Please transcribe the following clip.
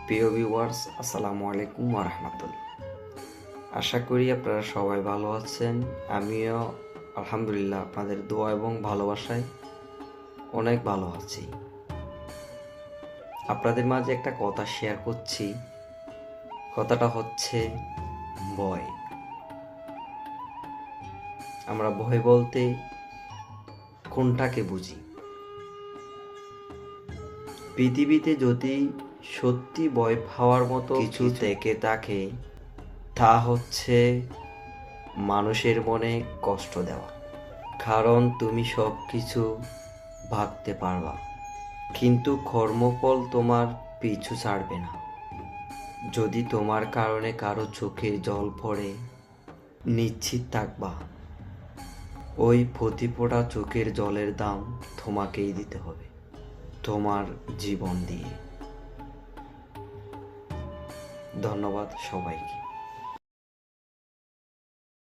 প্রিয় ভিউয়ার্স, আসসালামু আলাইকুম ওয়া রাহমাতুল্লাহ। আশা করি আপনারা সবাই ভালো আছেন। আমিও আলহামদুলিল্লাহ আপনাদের দোয়া এবং ভালোবাসায় অনেক ভালো আছি। আপনাদের মাঝে একটা কথা শেয়ার করছি। কথাটা হচ্ছে ভয়। আমরা ভয় বলতে কোনটাকে বুঝি? পৃথিবীতে যদি সত্যি ভয় পাওয়ার মতো কিছু থেকে থাকে, তা হচ্ছে মানুষের মনে কষ্ট দেওয়া। কারণ তুমি সব কিছু ভাবতে পারবা, কিন্তু কর্মফল তোমার পিছু ছাড়বে না। যদি তোমার কারণে কারো চোখের জল পড়ে, নিশ্চিত থাকবা ওই প্রতি ফোঁটা চোখের জলের দাম তোমাকেই দিতে হবে, তোমার জীবন দিয়ে। ধন্যবাদ সবাইকে।